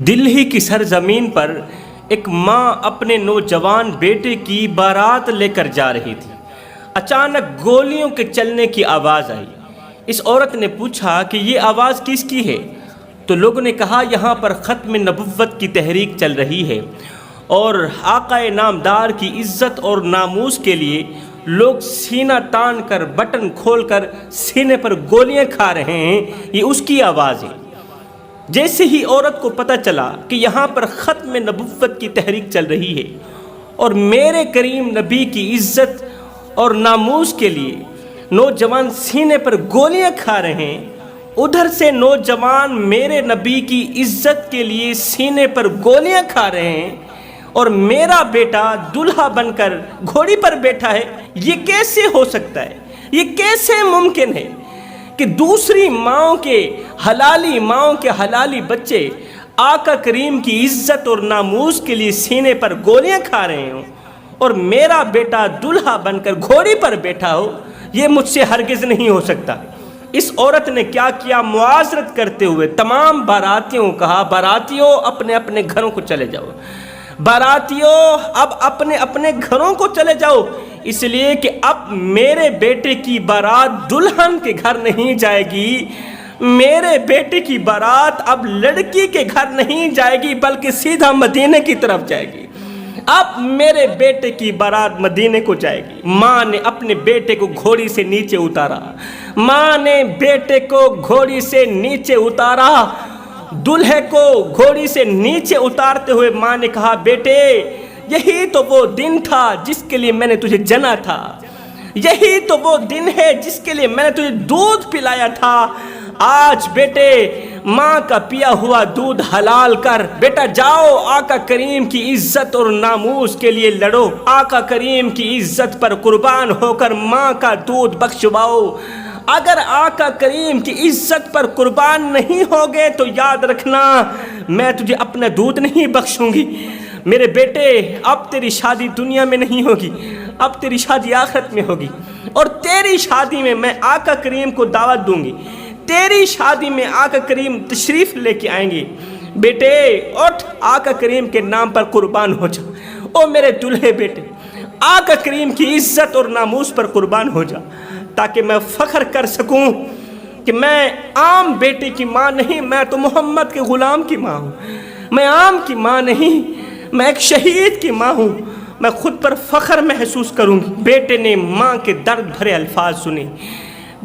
دلہی کی سرزمین پر ایک ماں اپنے نوجوان بیٹے کی بارات لے کر جا رہی تھی۔ اچانک گولیوں کے چلنے کی آواز آئی۔ اس عورت نے پوچھا کہ یہ آواز کس کی ہے؟ تو لوگوں نے کہا یہاں پر ختم نبوت کی تحریک چل رہی ہے اور آقا نامدار کی عزت اور ناموس کے لیے لوگ سینہ تان کر بٹن کھول کر سینے پر گولیاں کھا رہے ہیں، یہ اس کی آواز ہے۔ جیسے ہی عورت کو پتہ چلا کہ یہاں پر ختم نبوت کی تحریک چل رہی ہے اور میرے کریم نبی کی عزت اور ناموس کے لیے نوجوان سینے پر گولیاں کھا رہے ہیں، ادھر سے نوجوان میرے نبی کی عزت کے لیے سینے پر گولیاں کھا رہے ہیں اور میرا بیٹا دلہا بن کر گھوڑی پر بیٹھا ہے، یہ کیسے ہو سکتا ہے؟ یہ کیسے ممکن ہے کہ دوسری ماؤں کے حلالی بچے آقا کریم کی عزت اور ناموس کے لیے سینے پر گولیاں کھا رہے ہوں اور میرا بیٹا دلہا بن کر گھوڑی پر بیٹھا ہو؟ یہ مجھ سے ہرگز نہیں ہو سکتا۔ اس عورت نے کیا کیا؟ معاذرت کرتے ہوئے تمام باراتیوں کو کہا، باراتیوں اپنے اپنے گھروں کو چلے جاؤ، باراتیوں اب اپنے اپنے گھروں کو چلے جاؤ، اس لیے کہ اب میرے بیٹے کی بارات دلہن کے گھر نہیں جائے گی، میرے بیٹے کی بارات اب لڑکی کے گھر نہیں جائے گی بلکہ سیدھا مدینے کی طرف جائے گی۔ اب میرے بیٹے کی بارات مدینے کو جائے گی۔ ماں نے اپنے بیٹے کو گھوڑی سے نیچے اتارا، ماں نے بیٹے کو گھوڑی سے نیچے اتارا، دلہے کو گھوڑی سے نیچے اتارتے ہوئے ماں نے کہا، بیٹے یہی تو وہ دن تھا جس کے لیے میں نے تجھے جنا تھا، یہی تو وہ دن ہے جس کے لیے میں نے تجھے دودھ پلایا تھا۔ آج بیٹے ماں کا پیا ہوا دودھ حلال کر، بیٹا جاؤ آقا کریم کی عزت اور ناموس کے لیے لڑو، آقا کریم کی عزت پر قربان ہو کر ماں کا دودھ بخشواؤ۔ اگر آقا کریم کی عزت پر قربان نہیں ہوگے تو یاد رکھنا میں تجھے اپنا دودھ نہیں بخشوں گی۔ میرے بیٹے اب تیری شادی دنیا میں نہیں ہوگی، اب تیری شادی آخرت میں ہوگی، اور تیری شادی میں آقا کریم کو دعوت دوں گی، تیری شادی میں آقا کریم تشریف لے کے آئیں گے۔ بیٹے اٹھ آقا کریم کے نام پر قربان ہو جا، او میرے دلہے بیٹے آقا کریم کی عزت اور ناموس پر قربان ہو جا، تاکہ میں فخر کر سکوں کہ میں عام بیٹے کی ماں نہیں، میں تو محمد کے غلام کی ماں ہوں، میں عام کی ماں نہیں، میں ایک شہید کی ماں ہوں، میں خود پر فخر محسوس کروں گی۔ بیٹے نے ماں کے درد بھرے الفاظ سنے،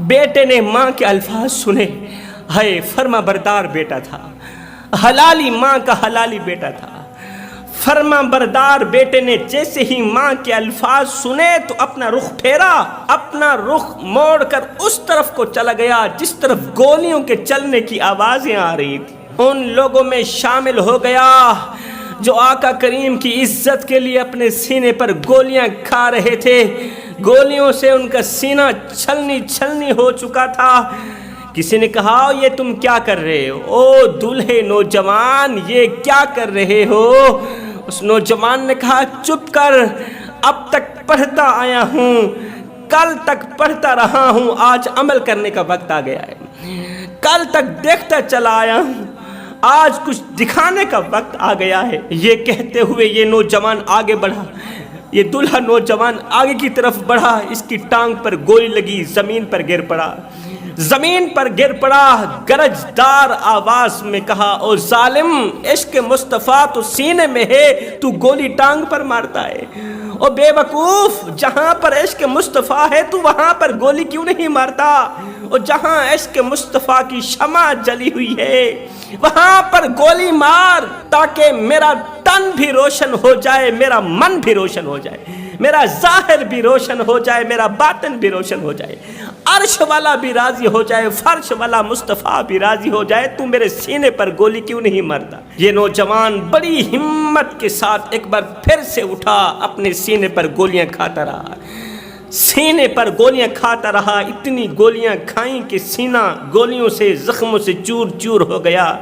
بیٹے نے ماں کے الفاظ سنے، ہائے فرما بردار بیٹا تھا، حلالی ماں کا حلالی بیٹا تھا۔ فرما بردار بیٹے نے جیسے ہی ماں کے الفاظ سنے تو اپنا رخ پھیرا، اپنا رخ موڑ کر اس طرف کو چلا گیا جس طرف گولیوں کے چلنے کی آوازیں آ رہی تھی۔ ان لوگوں میں شامل ہو گیا جو آقا کریم کی عزت کے لیے اپنے سینے پر گولیاں کھا رہے تھے، گولیوں سے ان کا سینہ چھلنی ہو چکا تھا۔ کسی نے کہا یہ تم کیا کر رہے ہو؟ او دلہے نوجوان یہ کیا کر رہے ہو؟ اس نوجوان نے کہا چپ کر، اب تک پڑھتا آیا ہوں، کل تک پڑھتا رہا ہوں، آج عمل کرنے کا وقت آ گیا ہے، کل تک دیکھتا چلا آیا ہوں، آج کچھ دکھانے کا وقت آ گیا ہے۔ یہ کہتے ہوئے یہ نوجوان آگے بڑھا، یہ دلہا نوجوان آگے کی طرف بڑھا، اس کی ٹانگ پر گولی لگی، زمین پر گر پڑا، زمین پر گر پڑا، گرجدار آواز میں کہا او ظالم، عشق مصطفیٰ تو سینے میں ہے، تو گولی ٹانگ پر مارتا ہے۔ او بے وقوف، جہاں پر عشق مصطفیٰ ہے تو وہاں پر گولی کیوں نہیں مارتا؟ اور جہاں عشق مصطفیٰ کی شمع جلی ہوئی ہے وہاں پر گولی مار، تاکہ میرا تن بھی روشن ہو جائے، میرا من بھی روشن ہو جائے، میرا ظاہر بھی روشن ہو جائے، میرا باطن بھی روشن ہو جائے، عرش والا بھی راضی ہو جائے، فرش والا مصطفیٰ بھی راضی ہو جائے، تو میرے سینے پر گولی کیوں نہیں مارتا؟ یہ نوجوان بڑی ہمت کے ساتھ ایک بار پھر سے اٹھا، اپنے سینے پر گولیاں کھاتا رہا، سینے پر گولیاں کھاتا رہا، اتنی گولیاں کھائیں کہ سینہ گولیوں سے زخموں سے چور چور ہو گیا،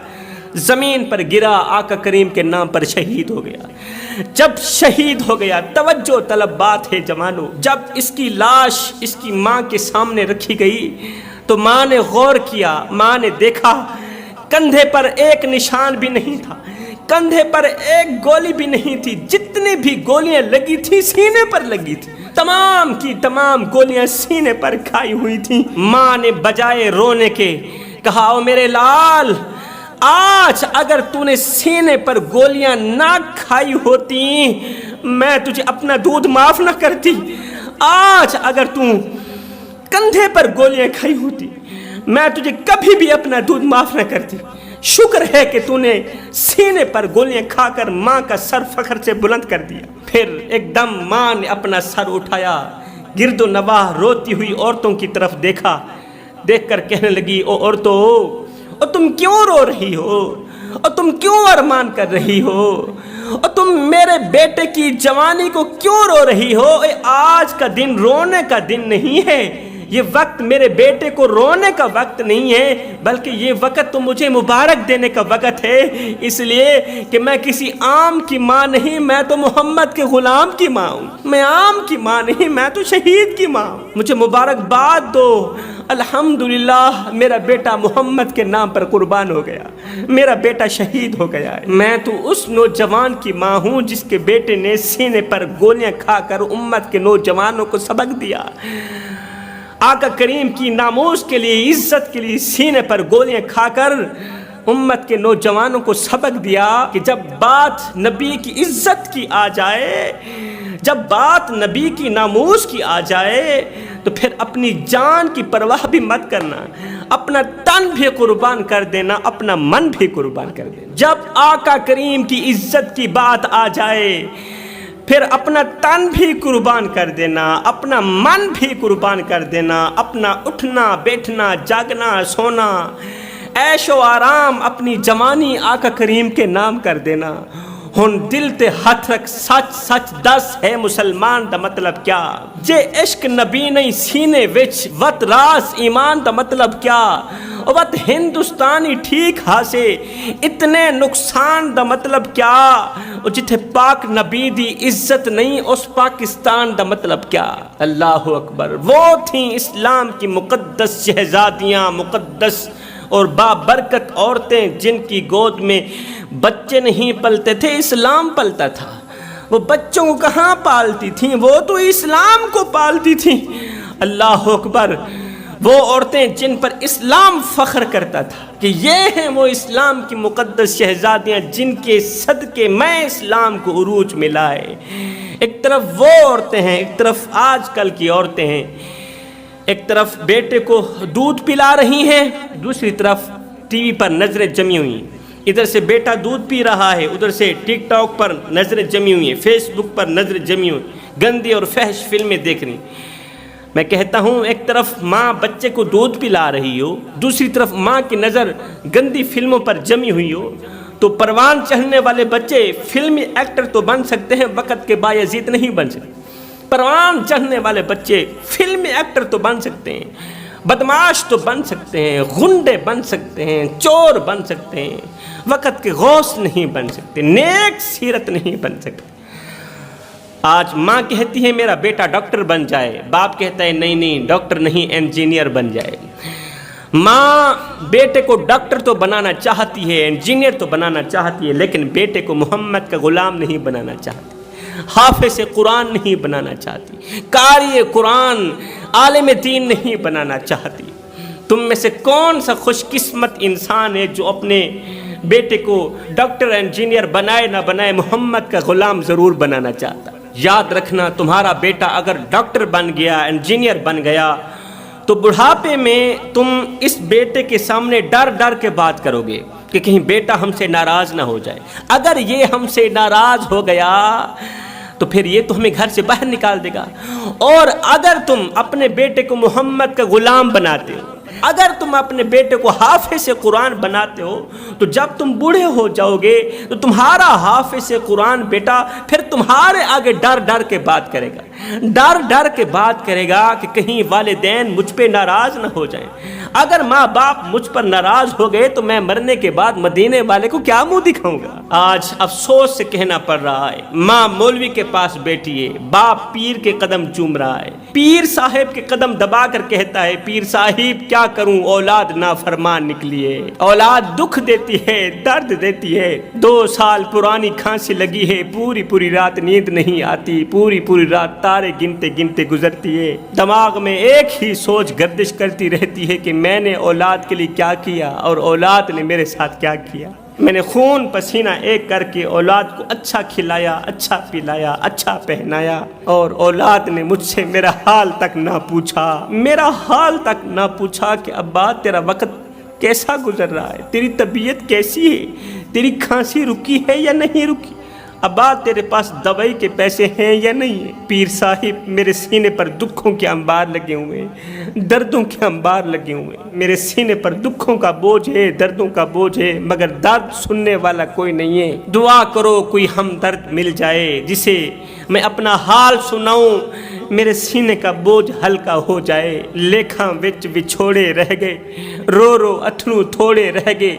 زمین پر گرا، آقا کریم کے نام پر شہید ہو گیا۔ جب شہید ہو گیا، توجہ طلب بات ہے جوانو، جب اس کی لاش اس کی ماں کے سامنے رکھی گئی تو ماں نے غور کیا، ماں نے دیکھا کندھے پر ایک نشان بھی نہیں تھا، کندھے پر ایک گولی بھی نہیں تھی، جتنی بھی گولیاں لگی تھی سینے پر لگی تھی، تمام کی تمام گولیاں سینے پر کھائی ہوئی تھیں۔ ماں نے بجائے رونے کے کہا، او میرے لال، آج اگر تو نے سینے پر گولیاں نہ کھائی ہوتی میں تجھے اپنا دودھ معاف نہ کرتی، آج اگر تو کندھے پر گولیاں کھائی ہوتی میں تجھے کبھی بھی اپنا دودھ معاف نہ کرتی۔ شکر ہے کہ تو نے سینے پر گولیاں کھا کر ماں کا سر فخر سے بلند کر دیا۔ پھر ایک دم ماں نے اپنا سر اٹھایا، گرد و نواح روتی ہوئی عورتوں کی طرف دیکھا، دیکھ کر کہنے لگی، او عورتوں، اور تم کیوں رو رہی ہو، اور تم کیوں ارمان کر رہی ہو، اور تم میرے بیٹے کی جوانی کو کیوں رو رہی ہو؟ آج کا دن رونے کا دن نہیں ہے، یہ وقت میرے بیٹے کو رونے کا وقت نہیں ہے، بلکہ یہ وقت تو مجھے مبارک دینے کا وقت ہے، اس لیے کہ میں کسی عام کی ماں نہیں، میں تو محمد کے غلام کی ماں ہوں، میں عام کی ماں نہیں، میں تو شہید کی ماں ہوں، مجھے مبارکباد دو۔ الحمدللہ میرا بیٹا محمد کے نام پر قربان ہو گیا، میرا بیٹا شہید ہو گیا ہے۔ میں تو اس نوجوان کی ماں ہوں جس کے بیٹے نے سینے پر گولیاں کھا کر امت کے نوجوانوں کو سبق دیا، آقا کریم کی ناموس کے لیے، عزت کے لیے سینے پر گولیاں کھا کر امت کے نوجوانوں کو سبق دیا کہ جب بات نبی کی عزت کی آ جائے، جب بات نبی کی ناموس کی آ جائے تو پھر اپنی جان کی پرواہ بھی مت کرنا، اپنا تن بھی قربان کر دینا، اپنا من بھی قربان کر دینا۔ جب آقا کریم کی عزت کی بات آ جائے پھر اپنا تن بھی قربان کر دینا، اپنا من بھی قربان کر دینا، اپنا اٹھنا بیٹھنا جاگنا سونا عیش و آرام اپنی جوانی آقا کریم کے نام کر دینا۔ ہن دل تے ہاتھ رکھ، سچ سچ دس ہے مسلمان دا مطلب کیا؟ جے عشق نبی نہیں سینے وچ وت راس ایمان دا مطلب کیا؟ وت ہندوستانی ٹھیک ہاسے اتنے نقصان دا مطلب کیا؟ جتھے پاک نبی دی عزت نہیں اس پاکستان دا مطلب کیا؟ اللہ اکبر۔ وہ تھیں اسلام کی مقدس شہزادیاں، مقدس اور بابرکت عورتیں جن کی گود میں بچے نہیں پلتے تھے، اسلام پلتا تھا۔ وہ بچوں کو کہاں پالتی تھیں، وہ تو اسلام کو پالتی تھیں۔ اللہ اکبر۔ وہ عورتیں جن پر اسلام فخر کرتا تھا کہ یہ ہیں وہ اسلام کی مقدس شہزادیاں جن کے صدقے میں اسلام کو عروج میں لائے۔ ایک طرف وہ عورتیں ہیں، ایک طرف آج کل کی عورتیں ہیں، ایک طرف بیٹے کو دودھ پلا رہی ہیں، دوسری طرف ٹی وی پر نظریں جمی ہوئی ہیں۔ ادھر سے بیٹا دودھ پی رہا ہے، ادھر سے ٹک ٹاک پر نظریں جمی ہوئی ہیں، فیس بک پر نظریں جمی ہوئی، گندی اور فحش فلمیں دیکھ رہی۔ میں کہتا ہوں ایک طرف ماں بچے کو دودھ پلا رہی ہو، دوسری طرف ماں کی نظر گندی فلموں پر جمی ہوئی ہو، تو پروان چڑھنے والے بچے فلمی ایکٹر تو بن سکتے ہیں، وقت کے بایزید نہیں بن سکتے۔ پروان چڑھنے والے بچے فلمی ایکٹر تو بن سکتے ہیں، بدماش تو بن سکتے ہیں، غنڈے بن سکتے ہیں، چور بن سکتے ہیں، وقت کے غوث نہیں بن سکتے، نیک سیرت نہیں بن سکتے۔ آج ماں کہتی ہے میرا بیٹا ڈاکٹر بن جائے، باپ کہتا ہے نہیں نہیں ڈاکٹر نہیں انجینئر بن جائے۔ ماں بیٹے کو ڈاکٹر تو بنانا چاہتی ہے، انجینئر تو بنانا چاہتی ہے، لیکن بیٹے کو محمد کا غلام نہیں بنانا چاہتی، حافظ قرآن نہیں بنانا چاہتی، قاری قرآن عالم دین نہیں بنانا چاہتی۔ تم میں سے کون سا خوش قسمت انسان ہے جو اپنے بیٹے کو ڈاکٹر انجینئر بنائے نہ بنائے محمد کا غلام ضرور بنانا چاہتا۔ یاد رکھنا تمہارا بیٹا اگر ڈاکٹر بن گیا، انجینئر بن گیا، تو بڑھاپے میں تم اس بیٹے کے سامنے ڈر ڈر کے بات کرو گے کہ کہیں بیٹا ہم سے ناراض نہ ہو جائے۔ اگر یہ ہم سے ناراض ہو گیا تو پھر یہ تو ہمیں گھر سے باہر نکال دے گا۔ اور اگر تم اپنے بیٹے کو محمد کا غلام بناتے ہو، اگر تم اپنے بیٹے کو حافظ قرآن بناتے ہو، تو جب تم بوڑھے ہو جاؤ گے تو تمہارا حافظ قرآن بیٹا پھر تمہارے آگے ڈر ڈر کے بات کرے گا، ڈر ڈر کے بات کرے گا کہ کہیں والدین مجھ پہ ناراض نہ ہو جائیں۔ اگر ماں باپ مجھ پر ناراض ہو گئے تو میں مرنے کے بعد مدینے والے کو کیا منہ دکھاؤں گا؟ آج افسوس سے کہنا پڑ رہا ہے، ماں مولوی کے پاس بیٹھی ہے، باپ پیر کے قدم چوم رہا ہے، پیر صاحب کے قدم دبا کر کہتا ہے پیر صاحب کیا کروں اولاد نافرمان نکلی ہے، اولاد دکھ دیتی ہے، درد دیتی ہے، 2 سال پرانی کھانسی لگی ہے، پوری رات نیند نہیں آتی، پوری رات تارے گنتے گنتے گزرتی ہے، دماغ میں ایک ہی سوچ گردش کرتی رہتی ہے کہ میں نے اولاد کے لیے کیا کیا اور اولاد نے میرے ساتھ کیا کیا۔ میں نے خون پسینہ ایک کر کے اولاد کو اچھا کھلایا، اچھا پلایا، اچھا پہنایا، اور اولاد نے مجھ سے میرا حال تک نہ پوچھا کہ ابا تیرا وقت کیسا گزر رہا ہے، تیری طبیعت کیسی ہے، تیری کھانسی رکی ہے یا نہیں رکی، ابا تیرے پاس دوائی کے پیسے ہیں یا نہیں ہیں۔ پیر صاحب میرے سینے پر دکھوں کے انبار لگے ہوئے ہیں، دردوں کے انبار لگے ہوئے ہیں، میرے سینے پر دکھوں کا بوجھ ہے، دردوں کا بوجھ ہے، مگر درد سننے والا کوئی نہیں ہے۔ دعا کرو کوئی ہمدرد مل جائے جسے میں اپنا حال سناؤں، میرے سینے کا بوجھ ہلکا ہو جائے۔ لیکھاں وچ وچھوڑے رہ گئے، رو اتھنو تھوڑے رہ گئے،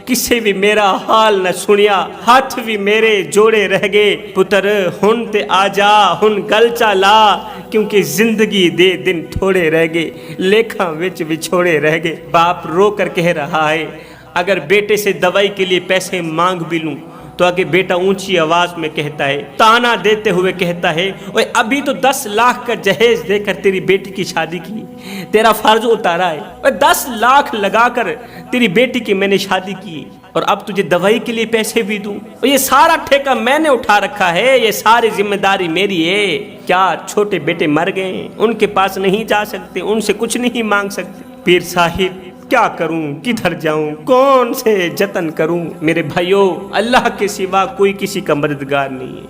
کسے بھی میرا حال نہ سنیا، ہاتھ بھی میرے جوڑے رہ گئے۔ پتر ہن تے آ جا، ہن گل چلا، کیونکہ زندگی دے دن تھوڑے رہ گئے، لیکھاں وچ وچھوڑے رہ گئے۔ باپ رو کر کہہ رہا ہے اگر بیٹے سے دوائی کے لیے پیسے مانگ بھی لوں تو آگے بیٹا اونچی آواز میں کہتا ہے، تانا دیتے ہوئے کہتا ہے، اوے ابھی تو 10 لاکھ کا جہیز دے کر تیری بیٹی کی شادی کی، تیرا فرض اتارا ہے، اوے 10 لاکھ لگا کر تیری بیٹی کی میں نے شادی کی، اور اب تجھے دوائی کے لیے پیسے بھی دوں، اور یہ سارا ٹھیکہ میں نے اٹھا رکھا ہے، یہ ساری ذمہ داری میری ہے۔ کیا چھوٹے بیٹے مر گئے، ان کے پاس نہیں جا سکتے، ان سے کچھ نہیں مانگ سکتے؟ پیر صاحب کیا کروں، کدھر جاؤں، کون سے جتن کروں؟ میرے بھائیوں، اللہ کے سوا کوئی کسی کا مددگار نہیں ہے،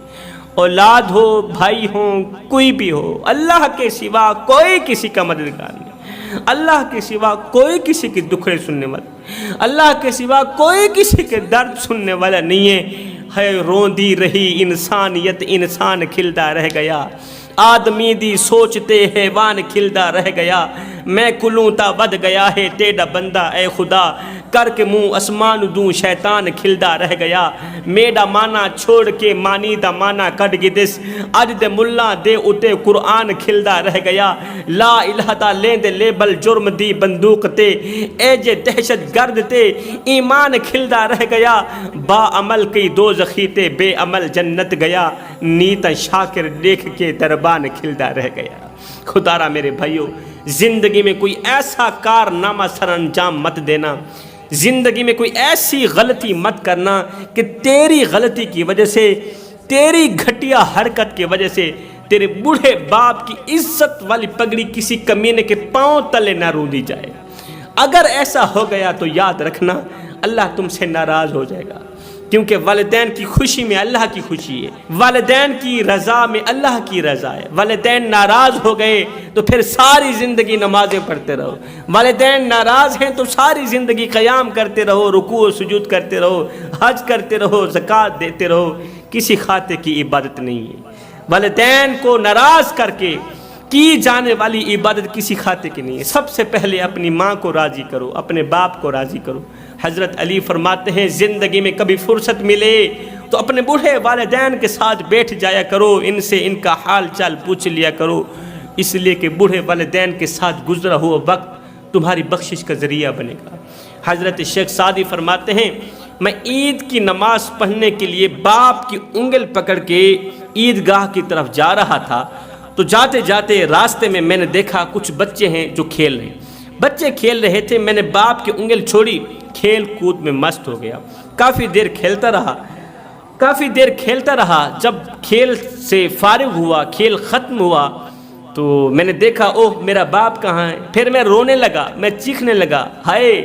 اولاد ہو، بھائی ہوں، کوئی بھی ہو، اللہ کے سوا کوئی کسی کا مددگار نہیں، اللہ کے سوا کوئی کسی کے دکھڑے سننے والا، اللہ کے سوا کوئی کسی کے درد سننے والا نہیں ہے۔ روندی رہی انسانیت، انسان کھلتا رہ گیا، آدمی دی سوچتے حیوان کھلدا رہ گیا، میں کلوں تا ود گیا ہے تیرا بندہ اے خدا، کر کے منہ اسمان دوں شیطان کھلدا رہ گیا، میڈا مانا چھوڑ کے مانی دا مانا کٹ گدس، اج دے ملا دے اتے قرآن کھلدا رہ گیا، لا الہ دا لین دے لیبل جرم دی بندوق تے، اے جے دہشت گرد تے ایمان کھلدا رہ گیا، با عمل کی دوزخی تے بے عمل جنت گیا، نیت شاکر دیکھ کے دربان کھلدا رہ گیا۔ خدا را میرے بھائیوں، زندگی میں کوئی ایسا کارنامہ سر انجام مت دینا، زندگی میں کوئی ایسی غلطی مت کرنا کہ تیری غلطی کی وجہ سے، تیری گھٹیا حرکت کی وجہ سے تیرے بوڑھے باپ کی عزت والی پگڑی کسی کمینے کے پاؤں تلے نہ روندی جائے۔ اگر ایسا ہو گیا تو یاد رکھنا اللہ تم سے ناراض ہو جائے گا، کیونکہ والدین کی خوشی میں اللہ کی خوشی ہے، والدین کی رضا میں اللہ کی رضا ہے۔ والدین ناراض ہو گئے تو پھر ساری زندگی نمازیں پڑھتے رہو، والدین ناراض ہیں تو ساری زندگی قیام کرتے رہو، رکوع و سجود کرتے رہو، حج کرتے رہو، زکوٰۃ دیتے رہو، کسی کھاتے کی عبادت نہیں ہے۔ والدین کو ناراض کر کے کی جانے والی عبادت کسی کھاتے کی نہیں ہے۔ سب سے پہلے اپنی ماں کو راضی کرو، اپنے باپ کو راضی کرو۔ حضرت علی فرماتے ہیں زندگی میں کبھی فرصت ملے تو اپنے بوڑھے والدین کے ساتھ بیٹھ جایا کرو، ان سے ان کا حال چال پوچھ لیا کرو، اس لیے کہ بوڑھے والدین کے ساتھ گزرا ہوا وقت تمہاری بخشش کا ذریعہ بنے گا۔ حضرت شیخ سعدی فرماتے ہیں میں عید کی نماز پڑھنے کے لیے باپ کی انگل پکڑ کے عیدگاہ کی طرف جا رہا تھا، تو جاتے جاتے راستے میں میں نے دیکھا کچھ بچے ہیں جو کھیل رہے ہیں، بچے کھیل رہے تھے، میں نے باپ کی انگل چھوڑی، کھیل کود میں مست ہو گیا، کافی دیر کھیلتا رہا، جب کھیل سے فارغ ہوا، کھیل ختم ہوا تو میں نے دیکھا اوہ میرا باپ کہاں ہے، پھر میں رونے لگا، میں چیخنے لگا، ہائے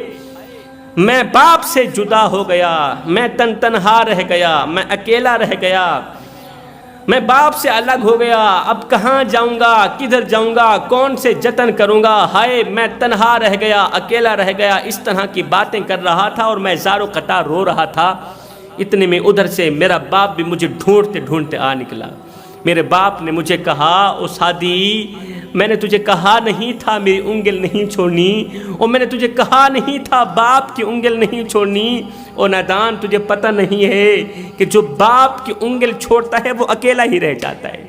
میں باپ سے جدا ہو گیا، میں تنہا رہ گیا، میں اکیلا رہ گیا، میں باپ سے الگ ہو گیا، اب کہاں جاؤں گا، کدھر جاؤں گا، کون سے جتن کروں گا، ہائے میں تنہا رہ گیا، اکیلا رہ گیا، اس طرح کی باتیں کر رہا تھا اور میں زار و قطار رو رہا تھا۔ اتنے میں ادھر سے میرا باپ بھی مجھے ڈھونڈتے آ نکلا۔ میرے باپ نے مجھے کہا او سعدی میں نے تجھے کہا نہیں تھا میری انگل نہیں چھوڑنی، اور میں نے تجھے کہا نہیں تھا باپ کی انگل نہیں چھوڑنی، اور نادان تجھے پتہ نہیں ہے کہ جو باپ کی انگل چھوڑتا ہے وہ اکیلا ہی رہ جاتا ہے،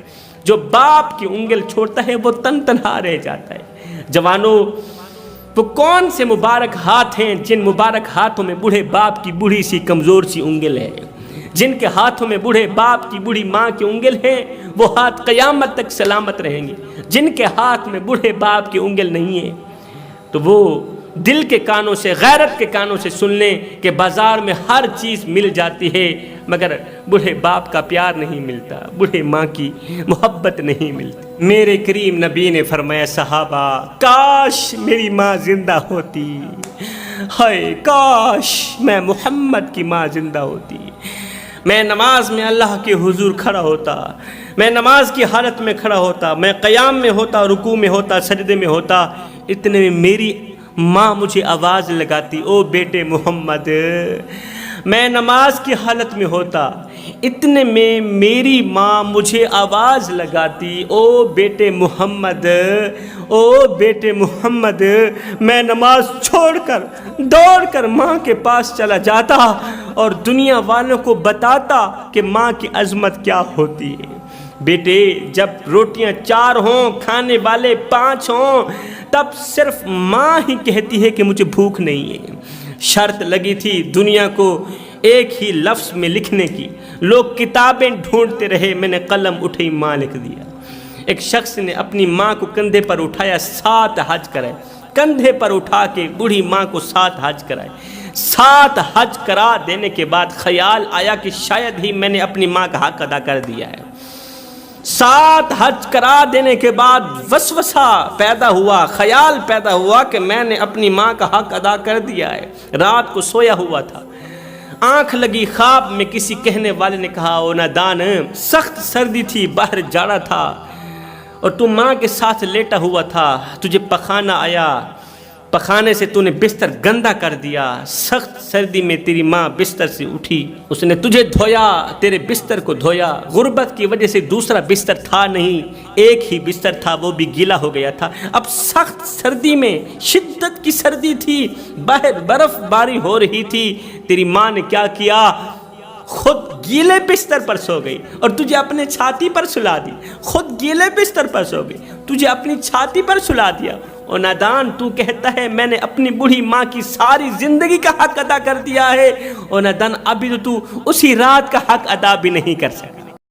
جو باپ کی انگل چھوڑتا ہے وہ تن تنہا رہ جاتا ہے۔ جوانوں، وہ کون سے مبارک ہاتھ ہیں جن مبارک ہاتھوں میں بوڑھے باپ کی بوڑھی سی کمزور سی انگل ہے؟ جن کے ہاتھوں میں بوڑھے باپ کی بوڑھی ماں کی انگل ہے، وہ ہاتھ قیامت تک سلامت رہیں گے۔ جن کے ہاتھ میں بوڑھے باپ کی انگل نہیں ہے تو وہ دل کے کانوں سے، غیرت کے کانوں سے سن لیں کہ بازار میں ہر چیز مل جاتی ہے مگر بوڑھے باپ کا پیار نہیں ملتا، بوڑھے ماں کی محبت نہیں ملتی۔ میرے کریم نبی نے فرمایا، صحابہ کاش میری ماں زندہ ہوتی، ہائے کاش میں محمد کی ماں زندہ ہوتی، میں نماز میں اللہ کے حضور کھڑا ہوتا، میں نماز کی حالت میں کھڑا ہوتا، میں قیام میں ہوتا، رکوع میں ہوتا، سجدے میں ہوتا، اتنے میں میری ماں مجھے آواز لگاتی، او بیٹے محمد۔ میں نماز کی حالت میں ہوتا، اتنے میں میری ماں مجھے آواز لگاتی، او بیٹے محمد، او بیٹے محمد۔ میں نماز چھوڑ کر دوڑ کر ماں کے پاس چلا جاتا اور دنیا والوں کو بتاتا کہ ماں کی عظمت کیا ہوتی ہے۔ بیٹے، جب روٹیاں 4 ہوں، کھانے والے 5 ہوں، تب صرف ماں ہی کہتی ہے کہ مجھے بھوک نہیں ہے۔ شرط لگی تھی دنیا کو ایک ہی لفظ میں لکھنے کی، لوگ کتابیں ڈھونڈتے رہے، میں نے قلم اٹھائی، ماں لکھ دیا۔ ایک شخص نے اپنی ماں کو کندھے پر اٹھایا، 7 حج کرائے، کندھے پر اٹھا کے بوڑھی ماں کو 7 حج کرائے۔ 7 حج کرا دینے کے بعد خیال آیا کہ شاید ہی میں نے اپنی ماں کا حق ادا کر دیا ہے۔ 7 حج کرا دینے کے بعد وسوسہ پیدا ہوا، خیال پیدا ہوا کہ میں نے اپنی ماں کا حق ادا کر دیا ہے۔ رات کو سویا ہوا تھا، آنکھ لگی، خواب میں کسی کہنے والے نے کہا، او نادان، سخت سردی تھی، باہر جاڑا تھا اور تو ماں کے ساتھ لیٹا ہوا تھا، تجھے پخانہ آیا، پخانے سے تو نے بستر گندا کر دیا، سخت سردی میں تیری ماں بستر سے اٹھی، اس نے تجھے دھویا، تیرے بستر کو دھویا، غربت کی وجہ سے دوسرا بستر تھا نہیں، ایک ہی بستر تھا، وہ بھی گیلا ہو گیا تھا۔ اب سخت سردی میں، شدت کی سردی تھی، باہر برف باری ہو رہی تھی، تیری ماں نے کیا کیا؟ خود گیلے بستر پر سو گئی اور تجھے اپنے چھاتی پر سلا دی، خود گیلے بستر پر سو گئی، تجھے اپنی چھاتی پر سلا دیا۔ اور نادان، تو کہتا ہے میں نے اپنی بوڑھی ماں کی ساری زندگی کا حق ادا کر دیا ہے، اور نادان ابھی تو اسی رات کا حق ادا بھی نہیں کر سکتا۔